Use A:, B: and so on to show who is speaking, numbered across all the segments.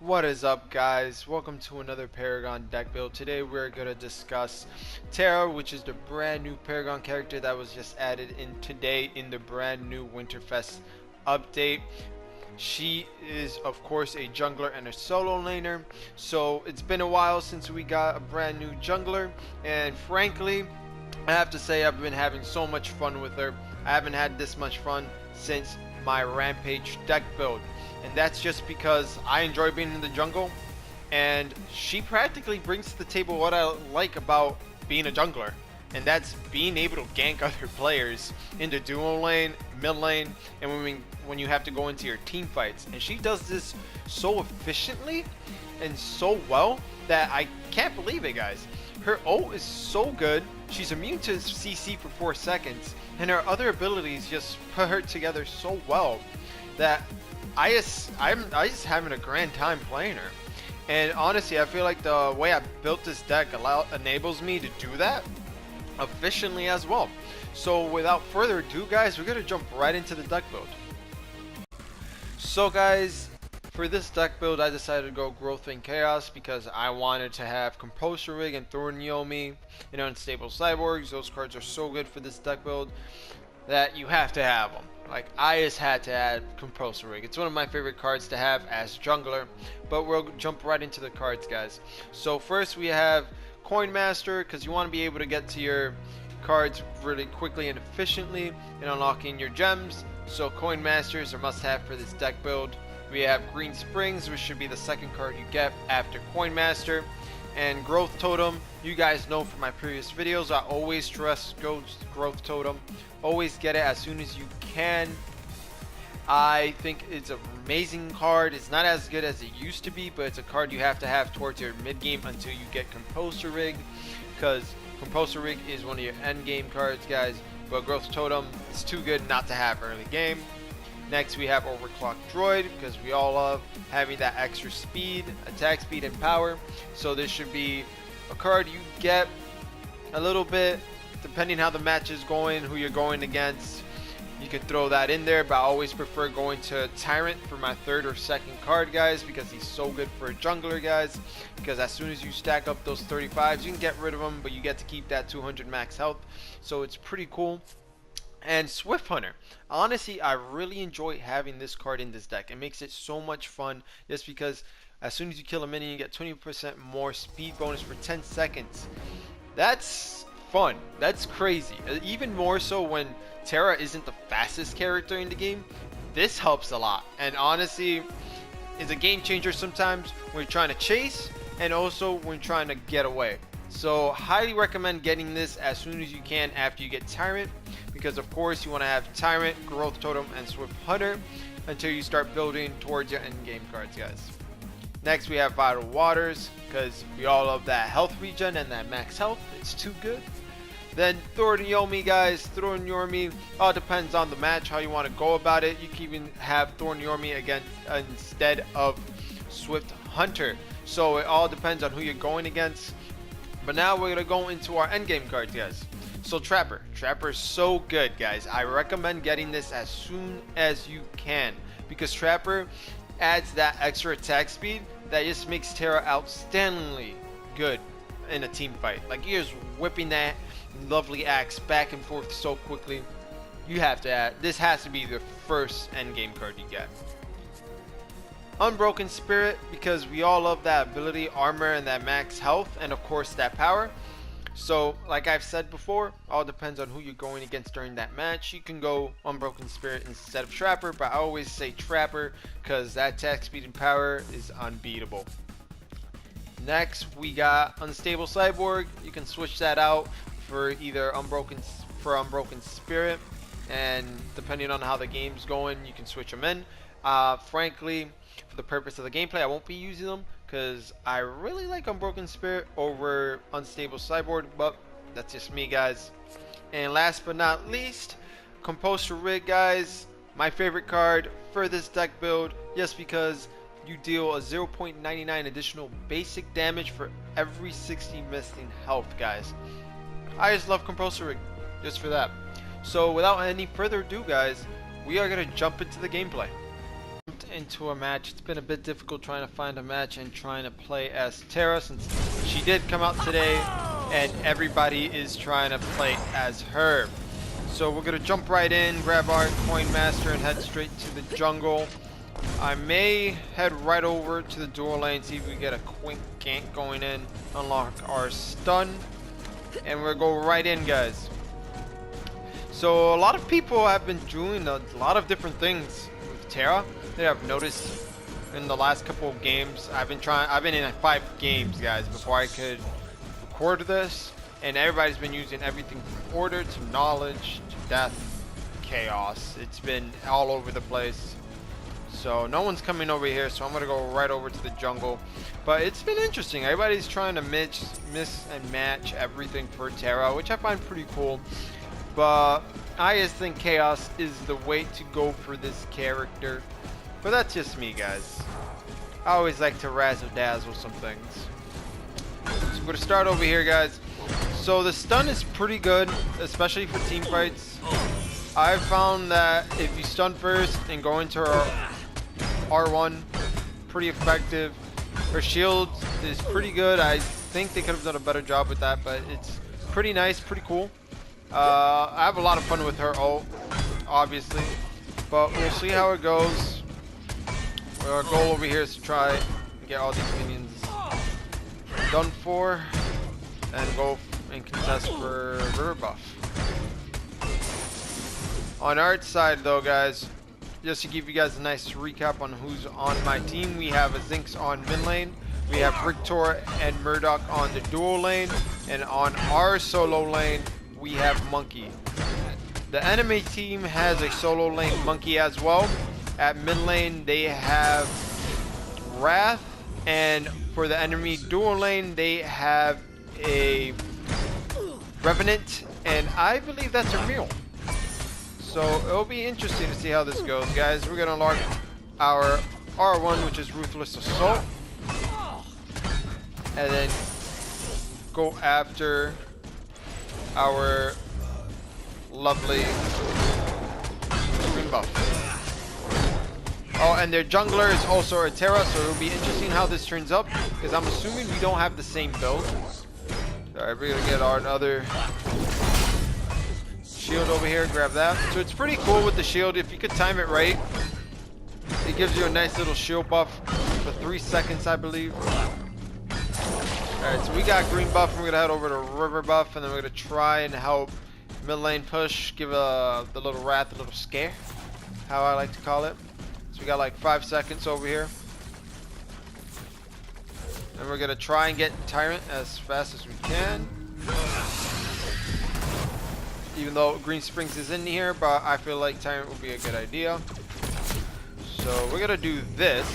A: What is up, guys? Welcome to another Paragon deck build. Today we're going to discuss Terra, which is the brand new Paragon character that was just added in today in the brand new Winterfest update. She is of course a jungler and a solo laner, so it's been a while since we got a brand new jungler, and frankly I have to say I've been having so much fun with her. I haven't had this much fun since my Rampage deck build, and that's just because I enjoy being in the jungle, and she practically brings to the table what I like about being a jungler, and that's being able to gank other players in the duo lane, mid lane, and when you have to go into your team fights. And she does this so efficiently and so well that I can't believe it, guys. Her ult is so good. She's immune to CC for 4 seconds, and her other abilities just put her together so well that I'm just having a grand time playing her. And honestly, I feel like the way I built this deck enables me to do that efficiently as well. So without further ado, guys, we're gonna jump right into the deck build. So guys, for this deck build, I decided to go Growth and Chaos because I wanted to have Composer Rig and Thorn Yomi and Unstable Cyborgs. Those cards are so good for this deck build that you have to have them. Like, I just had to add Composer Rig. It's one of my favorite cards to have as jungler, but we'll jump right into the cards, guys. So first we have Coin Master, because you want to be able to get to your cards really quickly and efficiently and unlocking your gems. So Coin Master is a must-have for this deck build. We have Green Springs, which should be the second card you get after Coin Master. And Growth Totem, you guys know from my previous videos, I always stress Growth Totem. Always get it as soon as you can. I think it's an amazing card. It's not as good as it used to be, but it's a card you have to have towards your mid game until you get Composer Rig, because Composer Rig is one of your end game cards, guys. But Growth Totem is too good not to have early game. Next we have Overclock Droid, because we all love having that extra speed, attack speed, and power. So this should be a card you get a little bit depending how the match is going, who you're going against. You can throw that in there, but I always prefer going to Tyrant for my third or second card, guys, because he's so good for a jungler, guys. Because as soon as you stack up those 35s, you can get rid of them, but you get to keep that 200 max health. So it's pretty cool. And Swift Hunter. Honestly, I really enjoy having this card in this deck. It makes it so much fun just because as soon as you kill a minion, you get 20% more speed bonus for 10 seconds. That's fun. That's crazy. Even more so when Terra isn't the fastest character in the game. This helps a lot. And honestly, it's a game changer sometimes when you're trying to chase and also when you're trying to get away. So highly recommend getting this as soon as you can after you get Tyrant, because of course you want to have Tyrant, Growth Totem, and Swift Hunter until you start building towards your end game cards, guys. Next we have Vital Waters, because we all love that health regen and that max health. It's too good. Then Thorn Yomi, guys. Thorn Yomi all depends on the match, how you want to go about it. You can even have Thorn Yomi again instead of Swift Hunter. So it all depends on who you're going against. But now we're gonna go into our endgame cards, guys. So Trapper. Trapper is so good, guys. I recommend getting this as soon as you can, because Trapper adds that extra attack speed that just makes Terra outstandingly good in a team fight. Like, you're just whipping that lovely axe back and forth so quickly. You have to add, this has to be the first endgame card you get. Unbroken Spirit, because we all love that ability, armor, and that max health, and of course that power. So like I've said before, all depends on who you're going against during that match. You can go Unbroken Spirit instead of Trapper, but I always say Trapper because that attack speed and power is unbeatable. Next we got Unstable Cyborg. You can switch that out for either Unbroken Spirit, and depending on how the game's going, you can switch them in. Frankly, for the purpose of the gameplay, I won't be using them because I really like Unbroken Spirit over Unstable Cyborg, but that's just me, guys. And last but not least, Composer Rig, guys. My favorite card for this deck build, just because you deal a 0.99 additional basic damage for every 60 missing health, guys. I just love Composer Rig just for that. So without any further ado, guys, we are going to jump into the gameplay. jumped into a match. It's been a bit difficult trying to find a match and trying to play as Terra, since she did come out today and everybody is trying to play as her. So we're gonna jump right in, grab our coin master and head straight to the jungle. I may head right over to the dual lane, see if we get a quick gank going in, unlock our stun, and we'll go right in, guys. So a lot of people have been doing a lot of different things with Terra that I've noticed in the last couple of games. I've been in 5 games, guys, before I could record this, and everybody's been using everything from order to knowledge to death, chaos. It's been all over the place. So no one's coming over here, so I'm gonna go right over to the jungle. But it's been interesting. Everybody's trying to mix and match everything for Terra, which I find pretty cool. But I just think chaos is the way to go for this character. But that's just me, guys. I always like to razzle dazzle some things. So we're gonna start over here, guys. So the stun is pretty good, especially for team fights. I've found that if you stun first and go into her R1, pretty effective. Her shield is pretty good. I think they could have done a better job with that, but it's pretty nice, pretty cool. I have a lot of fun with her ult, obviously, but we'll see how it goes. Our goal over here is to try and get all these minions done for and go and contest for river buff. On our side though, guys, just to give you guys a nice recap on who's on my team, we have a Zinx on mid lane, we have Reactor and Murdoch on the dual lane, and on our solo lane we have Monkey. The enemy team has a solo lane Monkey as well. At mid lane they have Wrath, and for the enemy dual lane they have a Revenant, and I believe that's a Mule. So it'll be interesting to see how this goes, guys. We're gonna unlock our R1, which is Ruthless Assault, and then go after our lovely green buff. Oh, and their jungler is also a Terra, so it'll be interesting how this turns up, because I'm assuming we don't have the same build. Alright, we're gonna get our another shield over here, grab that. So it's pretty cool with the shield. If you could time it right, it gives you a nice little shield buff for 3 seconds, I believe. Alright, so we got green buff, and we're gonna head over to river buff, and then we're gonna try and help mid lane push, give the little Wrath a little scare, how I like to call it. So we got like 5 seconds over here. And we're gonna try and get Tyrant as fast as we can. Even though Green Springs is in here, but I feel like Tyrant would be a good idea. So we're gonna do this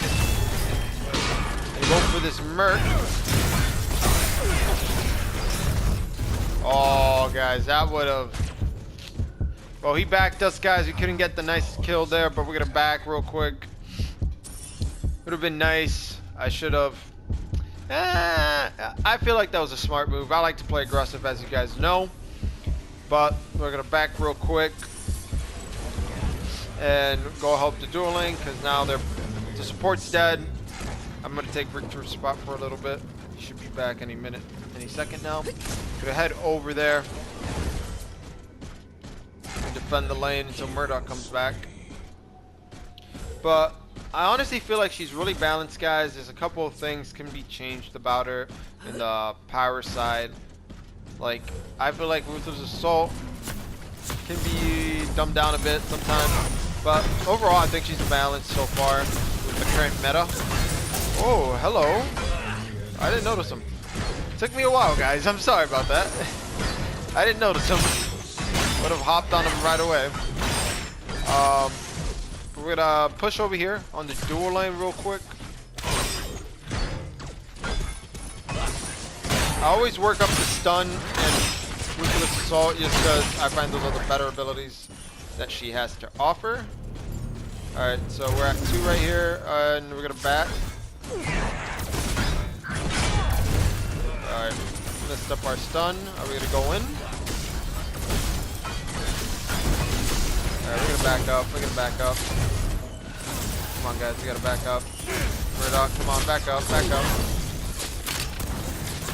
A: and go for this Merc. Oh, guys, that would have. Well, he backed us, guys. We couldn't get the nice kill there, but we're gonna back real quick. Would have been nice. I should have. I feel like that was a smart move. I like to play aggressive, as you guys know. But we're gonna back real quick and go help the dual lane, because now the support's dead. I'm gonna take Victor's spot for a little bit. He should be back any minute, any second now. Gonna head over there and defend the lane until Murdoch comes back. But I honestly feel like she's really balanced, guys. There's a couple of things can be changed about her in the power side. Like, I feel like Ruthless Assault can be dumbed down a bit sometimes, but overall I think she's balanced so far with the current meta. Oh, hello. I didn't notice him. Took me a while, guys. I'm sorry about that. I didn't notice him. Would have hopped on him right away. We're gonna push over here on the dual lane real quick. I always work up the stun and Ruthless Assault just because I find those are the better abilities that she has to offer. Alright, so we're at 2 right here, and we're gonna bat. Alright, messed up our stun. Are we gonna go in? Alright, we're gonna back up, we're gonna back up. Come on, guys. We gotta back up. Murdoch, come on, back up, back up.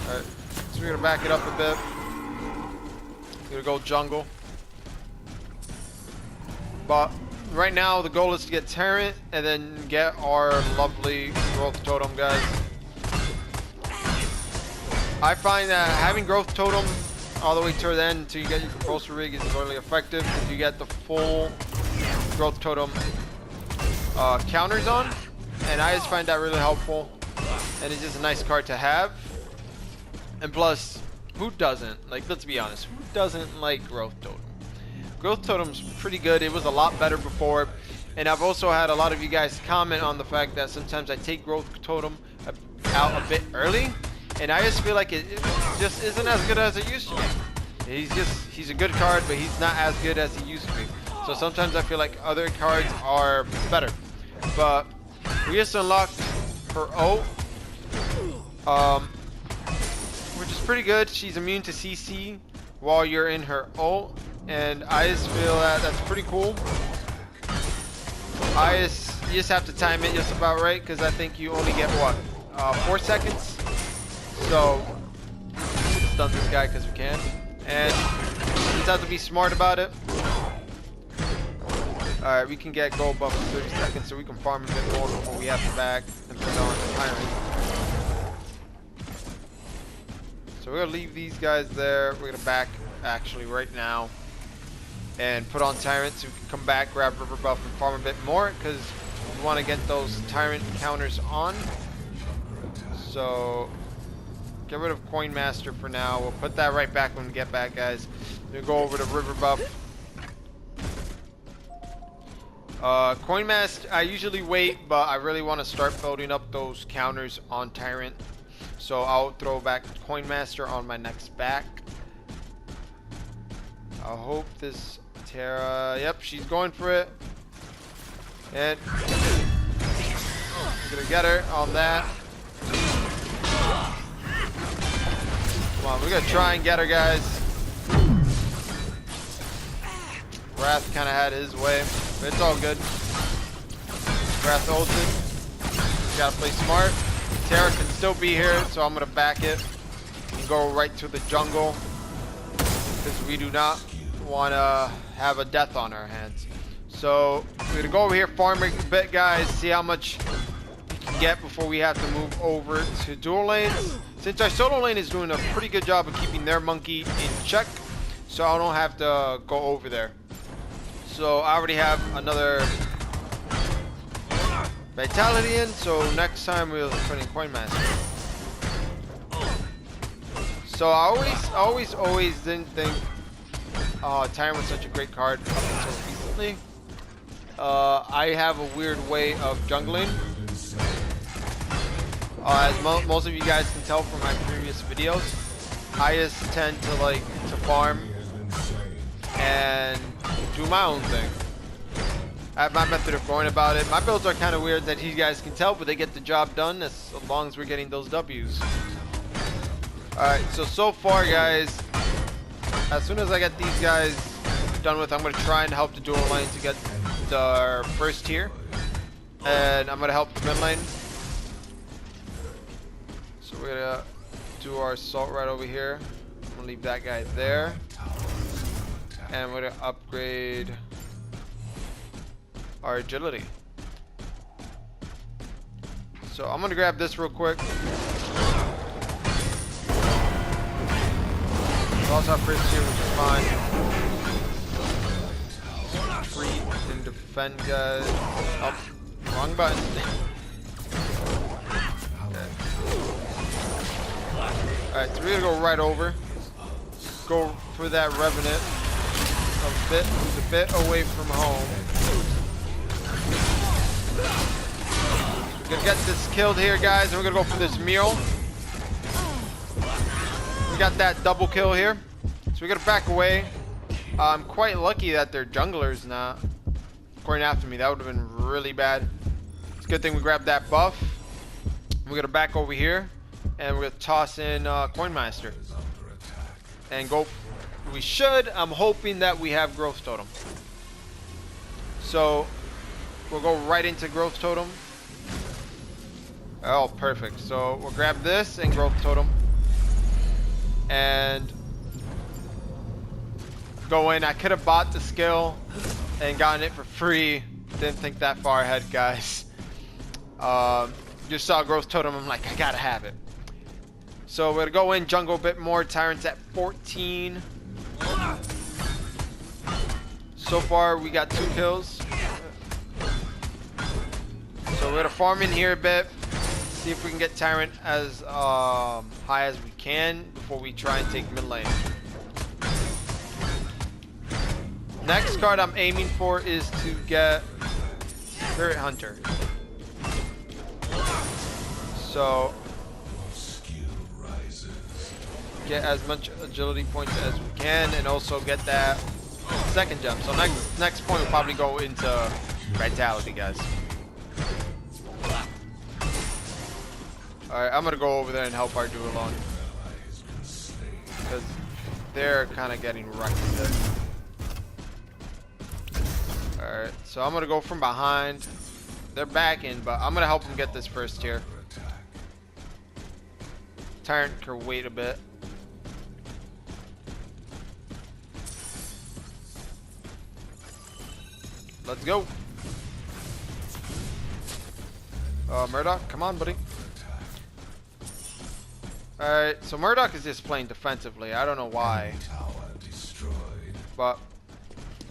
A: Alright, so we're gonna back it up a bit. We're gonna go jungle. But right now, the goal is to get Terra and then get our lovely growth totem, guys. I find that having growth totem all the way to the end until you get your propulsor rig is really effective because you get the full growth totem counters on, and I just find that really helpful, and it's just a nice card to have. And plus, who doesn't? Like, let's be honest, who doesn't like growth totem? Growth totem's pretty good. It was a lot better before, and I've also had a lot of you guys comment on the fact that sometimes I take growth totem out a bit early, and I just feel like it just isn't as good as it used to be. He's a good card, but he's not as good as he used to be. So sometimes I feel like other cards are better. But we just unlocked her ult, which is pretty good. She's immune to CC while you're in her ult, and I just feel that that's pretty cool. You just have to time it just about right, because I think you only get what, 4 seconds. So let's stun this guy because we can, and you just have to be smart about it. Alright, we can get gold buff in 30 seconds, so we can farm a bit more before we have to back and put on the Tyrant. So we're gonna leave these guys there. We're gonna back actually right now and put on Tyrant so we can come back, grab river buff, and farm a bit more because we want to get those Tyrant counters on. So get rid of Coin Master for now. We'll put that right back when we get back, guys. We'll go over to river buff. Coin Master, I usually wait, but I really want to start building up those counters on Tyrant. So I'll throw back Coin Master on my next back. I hope this Terra, yep, she's going for it. And I'm gonna get her on that. Come on, we're gonna try and get her, guys. Wrath kind of had his way, but it's all good. Wrath ulted. Gotta play smart. Terra can still be here, so I'm gonna back it and go right to the jungle because we do not want to have a death on our hands. So we're gonna go over here, farm a bit, guys. See how much we can get before we have to move over to dual lanes. Since our solo lane is doing a pretty good job of keeping their monkey in check, so I don't have to go over there. So I already have another Vitality in, so next time we'll put in Coin Master. So I always didn't think Tyrant was such a great card up until recently. I have a weird way of jungling. As most of you guys can tell from my previous videos, I just tend to like to farm and do my own thing. I have my method of going about it. My builds are kind of weird that you guys can tell, but they get the job done as long as we're getting those W's. Alright, so far, guys, as soon as I get these guys done with, I'm going to try and help the dual lane to get the first tier. And I'm going to help the mid lane. So we're going to do our assault right over here. I'm going to leave that guy there. And we're going to upgrade our agility. So I'm gonna grab this real quick. We also have Fritz here, which is fine. Retreat and defend, guys. Oh, wrong button. Okay. Alright, so we're gonna go right over. Go for that Revenant. Who's a bit away from home. We're gonna get this killed here, guys, and we're gonna go for this meal. We got that double kill here, so we gotta back away. I'm quite lucky that they're junglers now. Going after me, that would have been really bad. It's a good thing we grabbed that buff. We're gonna back over here, and we're gonna toss in Coin Master and go. We should. I'm hoping that we have Growth Totem. So We'll go right into growth totem. Oh, perfect. So we'll grab this and growth totem. And go in. I could have bought the skill and gotten it for free. Didn't think that far ahead, guys. Just saw growth totem. I'm like, I gotta have it. So we're gonna go in jungle a bit more. Tyrant's at 14. So far we got 2 kills. So we're gonna farm in here a bit. See if we can get Tyrant as high as we can before we try and take mid lane. Next card I'm aiming for is to get Spirit Hunter. So get as much agility points as we can, and also get that second gem. So next point will probably go into Vitality, guys. Alright, I'm gonna go over there and help our duo along, because they're kind of getting wrecked a bit. Alright, so I'm gonna go from behind. They're backing, but I'm gonna help them get this first tier. Tyrant can wait a bit. Let's go. Murdoch, come on, buddy. Alright, so Murdoch is just playing defensively. I don't know why. But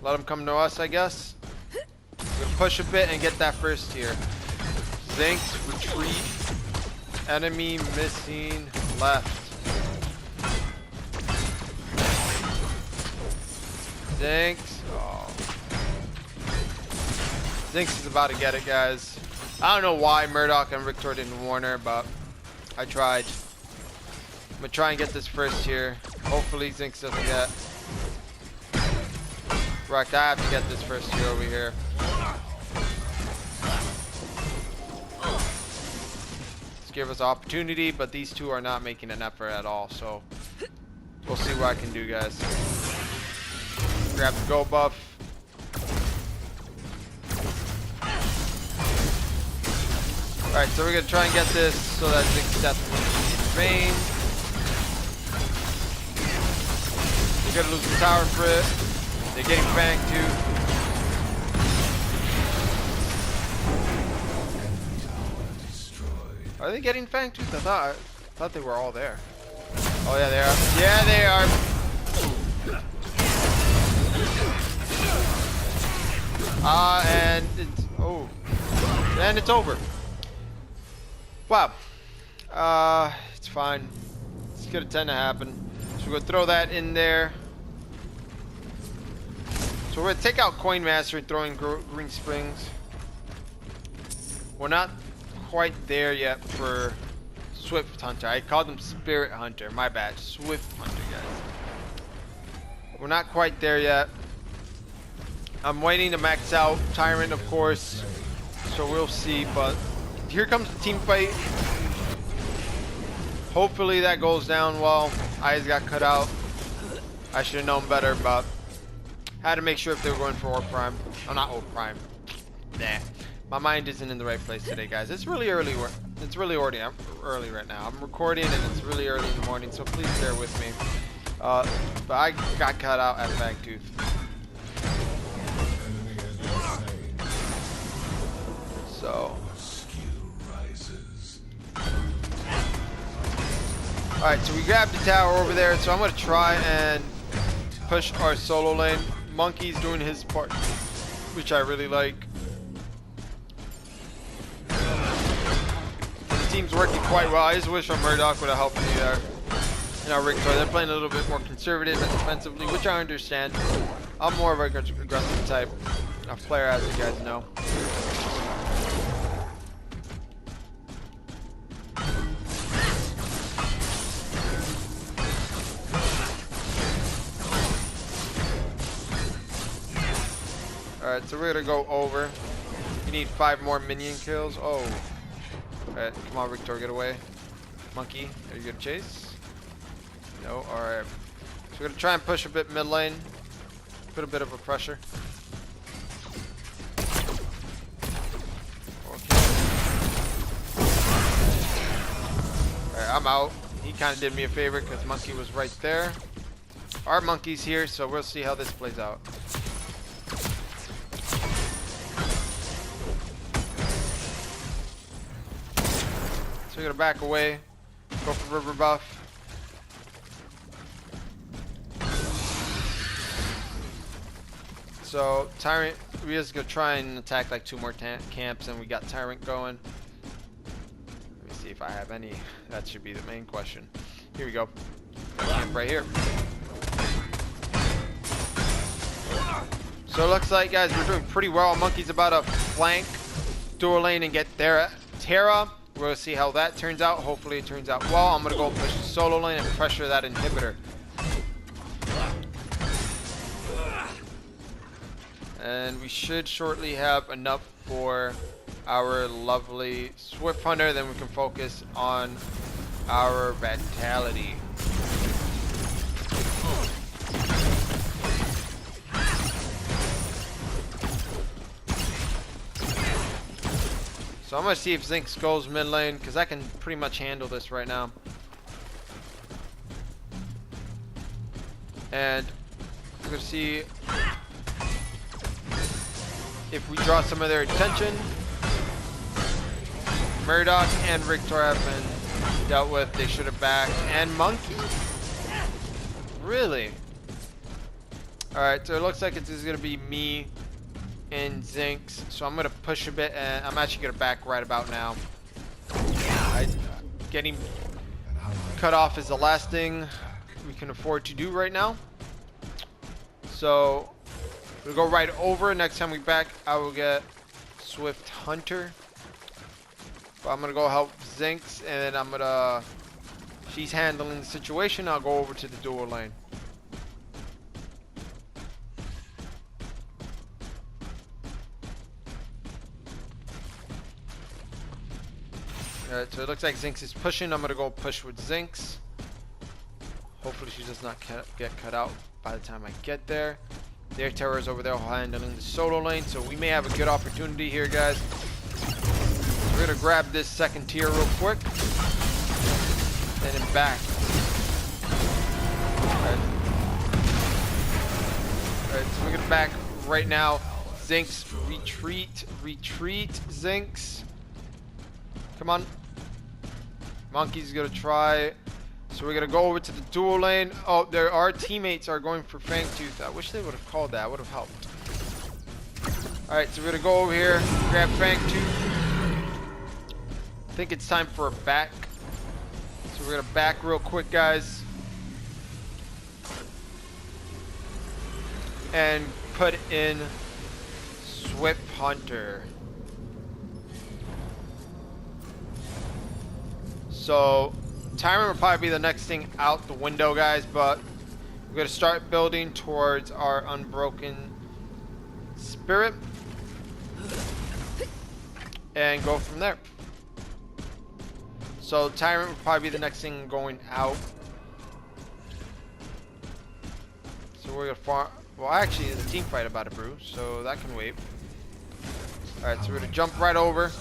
A: let him come to us, I guess. We're gonna push a bit and get that first tier. Zinx, retreat. Enemy missing left. Zinx. Oh. Zinx is about to get it, guys. I don't know why Murdoch and Reactor didn't warn her, but I tried. I'm gonna try and get this first tier. Hopefully Zinx doesn't get wrecked. I have to get this first tier over here. Let's give us an opportunity, but these two are not making an effort at all, so we'll see what I can do, guys. Grab the gold buff. Alright, so we're gonna try and get this so that Zinx death in vain. They're gonna lose the tower for it. They're getting fanged too. Are they getting fanged too? I thought they were all there. Oh yeah, they are. Yeah, they are. And it's over. Wow. It's fine. It's gonna tend to happen. So we're gonna throw that in there. So we're gonna take out Coin Master and throw in Green Springs. We're not quite there yet for Swift Hunter. I called them Spirit Hunter. My bad. Swift Hunter, guys. We're not quite there yet. I'm waiting to max out Tyrant, of course. So we'll see. But here comes the team fight. Hopefully that goes down well. Eyes got cut out. I should have known better, but had to make sure if they were going for Orb Prime. Oh, not Orb Prime. Nah. My mind isn't in the right place today, guys. It's really early. It's really early right now. I'm recording and it's really early in the morning, so please bear with me. But I got cut out at Fangtooth. So. Alright, so we grabbed the tower over there, so I'm going to try and push our solo lane. Monkey's doing his part, which I really like. The team's working quite well. I just wish our Murdoch would have helped me there. And our Reactor, they're playing a little bit more conservative and defensively, which I understand. I'm more of an aggressive type of player, as you guys know. Alright, so we're gonna go over. You need 5 more minion kills. Oh. Alright, come on, Reactor, get away. Monkey, are you gonna chase? No, alright. So we're gonna try and push a bit mid lane. Put a bit of a pressure. Alright, I'm out. He kind of did me a favor because Monkey was right there. Our Monkey's here, so we'll see how this plays out. So we're gonna back away, go for river buff. So Tyrant, we're just gonna try and attack like 2 more camps, and we got Tyrant going. Let me see if I have any. That should be the main question. Here we go. Camp right here. So it looks like, guys, we're doing pretty well. Monkey's about to flank dual lane and get Terra. We're gonna see how that turns out. Hopefully it turns out well. I'm gonna go push the solo lane and pressure that inhibitor. And we should shortly have enough for our lovely Swift Hunter. Then we can focus on our Vitality. So I'm going to see if Zinx goes mid lane, because I can pretty much handle this right now. And we're going to see if we draw some of their attention. Murdoch and Reactor have been dealt with. They should have backed. And Monkey? Really? Alright, so it looks like it's going to be me and Zinx. So I'm going to push a bit, and I'm actually going to back right about now. Getting cut off is the last thing we can afford to do right now. So we'll go right over. Next time we back, I will get Swift Hunter. But I'm going to go help Zinx, and then I'm going to... She's handling the situation. I'll go over to the dual lane. Alright, so it looks like Zinx is pushing. I'm going to go push with Zinx. Hopefully she does not get cut out by the time I get there. Their Terra is over there handling the solo lane, so we may have a good opportunity here, guys. So we're going to grab this second tier real quick. And then back. Alright, so we're going to back right now. Zinx, retreat, Zinx. Come on. Monkey's going to try. So we're going to go over to the dual lane. Oh, our teammates are going for Fangtooth. I wish they would have called that. Would have helped. Alright, so we're going to go over here. Grab Fangtooth. I think it's time for a back. So we're going to back real quick, guys. And put in Swift Hunter. So Tyrant will probably be the next thing out the window, guys, but we're going to start building towards our Unbroken Spirit and go from there. So Tyrant will probably be the next thing going out. So we're going to farm. Well, actually, there's a team fight about to brew, so that can wait. Alright, so we're going to jump right over.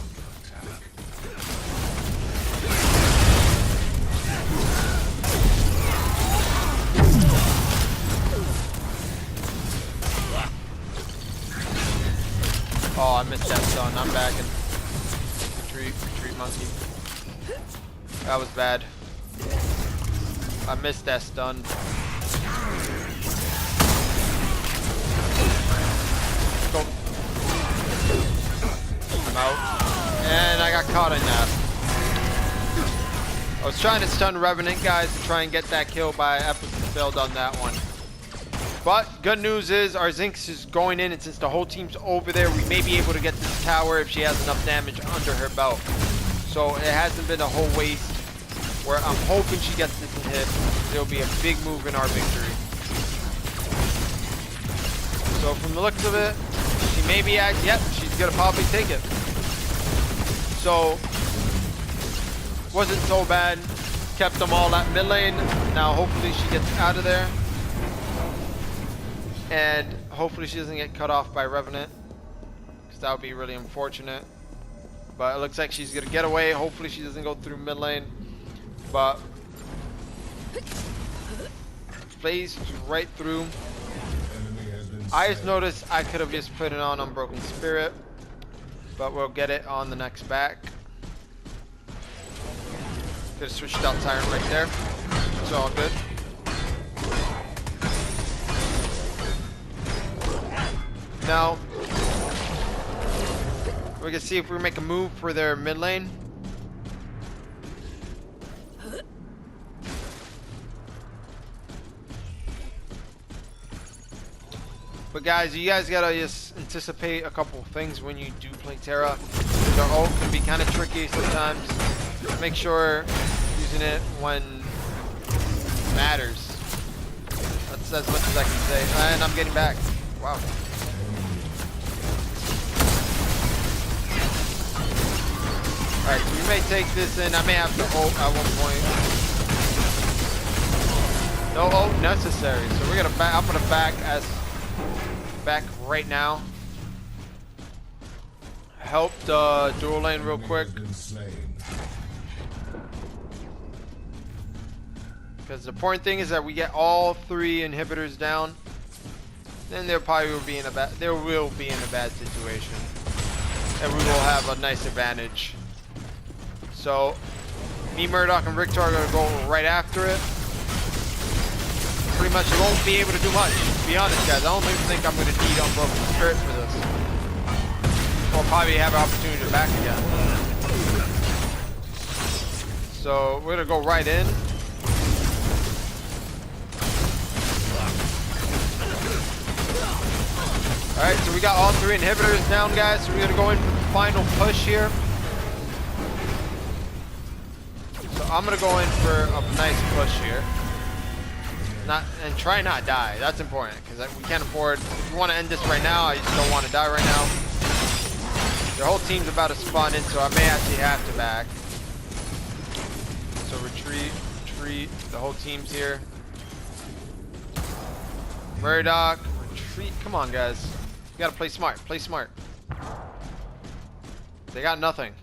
A: Oh, I missed that stun. I'm backing. Retreat, Monkey. That was bad. I missed that stun. Go. I'm out. And I got caught in that. I was trying to stun Revenant, guys, to try and get that kill, but I failed on that one. But good news is our Zinx is going in, and since the whole team's over there, we may be able to get this tower if she has enough damage under her belt. So it hasn't been a whole waste. Where I'm hoping she gets this hit. It'll be a big move in our victory. So from the looks of it, she may be yep, she's gonna probably take it. So wasn't so bad. Kept them all at mid lane. Now hopefully she gets out of there. And hopefully she doesn't get cut off by Revenant, because that would be really unfortunate. But it looks like she's going to get away. Hopefully she doesn't go through mid lane. but phased right through. I just noticed I could have just put it on Unbroken Spirit, but we'll get it on the next back. Could have switched out Tyrant right there. It's all good. Now we can see if we make a move for their mid lane. But guys, you guys gotta just anticipate a couple things when you do play Terra. Their ult can be kind of tricky sometimes. Make sure using it when it matters. That's as much as I can say. And I'm getting back. Wow. Alright, so we may take this in. I may have to ult at one point. No ult necessary. So we're gonna back. I'm gonna back right now. Help the dual lane real quick. Because the important thing is that we get all 3 inhibitors down. Then they will be in a bad situation. And we will have a nice advantage. So me, Murdoch, and Reactor are gonna go right after it. Pretty much won't be able to do much. To be honest, guys, I don't even think I'm gonna need Unbroken Spirit for this. We'll probably have an opportunity to back again. So we're gonna go right in. Alright, so we got all 3 inhibitors down, guys. So we're gonna go in for the final push here. So I'm gonna go in for a nice push here. And try not die. That's important because we can't afford. If we want to end this right now, I just don't want to die right now. Their whole team's about to spawn in, so I may actually have to back. So retreat. The whole team's here. Murdoch, retreat. Come on, guys. You gotta play smart. Play smart. They got nothing.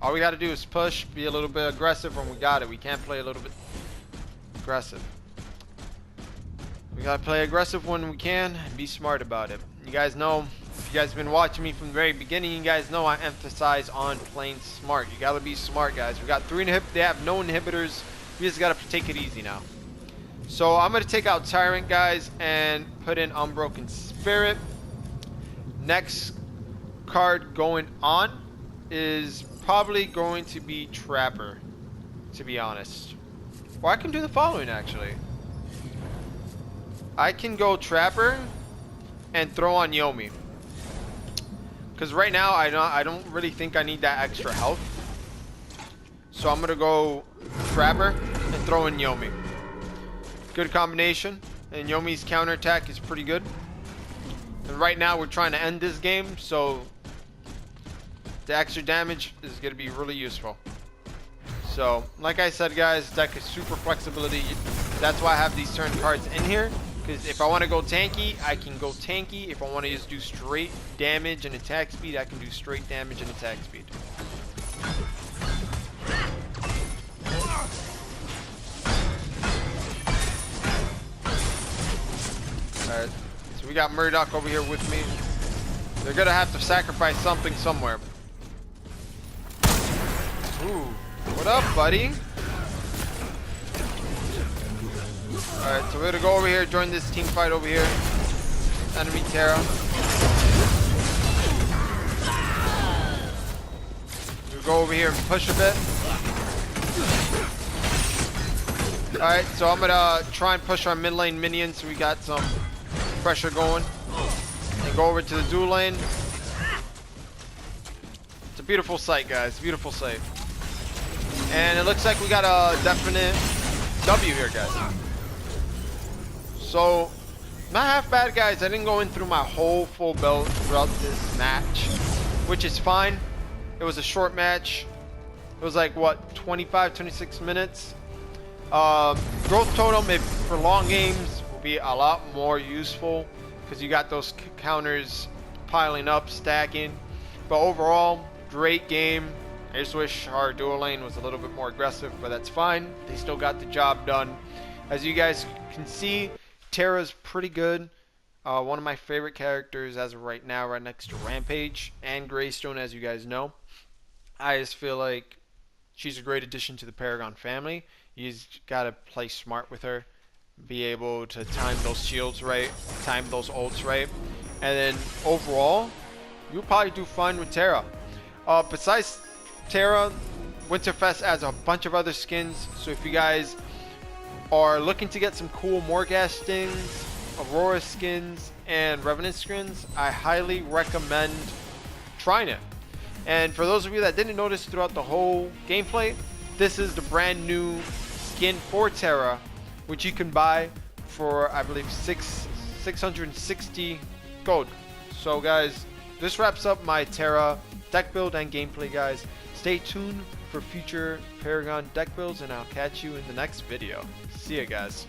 A: All we gotta do is push, be a little bit aggressive when we got it. We can't play a little bit aggressive. We gotta play aggressive when we can and be smart about it. You guys know, if you guys have been watching me from the very beginning, you guys know I emphasize on playing smart. You gotta be smart, guys. We got 3 inhibitors. They have no inhibitors. We just gotta take it easy now. So I'm gonna take out Tyrant, guys, and put in Unbroken Spirit. Next card going on is probably going to be Trapper, to be honest. Well, I can do the following actually. I can go Trapper and throw on Yomi. Because right now I don't really think I need that extra health. So I'm gonna go Trapper and throw in Yomi. Good combination. And Yomi's counterattack is pretty good. And right now we're trying to end this game, so the extra damage is gonna be really useful. So, like I said, guys, deck is super flexibility. That's why I have these certain cards in here. Because if I want to go tanky, I can go tanky. If I want to just do straight damage and attack speed, I can do straight damage and attack speed. Alright, so we got Murdoch over here with me. They're going to have to sacrifice something somewhere. Ooh, what up, buddy? Alright, so we're gonna go over here, join this team fight over here. Enemy Terra. We'll go over here and push a bit. Alright, so I'm gonna try and push our mid lane minions so we got some pressure going. And go over to the dual lane. It's a beautiful sight, guys. Beautiful sight. And it looks like we got a definite W here, guys. So, not half bad, guys. I didn't go in through my whole full build throughout this match, which is fine. It was a short match. It was like, what, 25, 26 minutes. Growth totem, if for long games, will be a lot more useful because you got those counters piling up, stacking. But overall, great game. I just wish our dual lane was a little bit more aggressive, but that's fine. They still got the job done. As you guys can see, Terra's pretty good. One of my favorite characters as of right now, right next to Rampage and Greystone, as you guys know. I just feel like she's a great addition to the Paragon family. You just gotta play smart with her, be able to time those shields right, time those ults right, and then overall, you'll probably do fine with Terra. Besides Terra, Winterfest adds a bunch of other skins, so if you guys are looking to get some cool Morghast skins, Aurora skins, and Revenant skins, I highly recommend trying it. And for those of you that didn't notice throughout the whole gameplay, this is the brand new skin for Terra, which you can buy for, I believe, 660 gold. So guys, this wraps up my Terra deck build and gameplay, guys. Stay tuned for future Paragon deck builds, and I'll catch you in the next video. See ya, guys.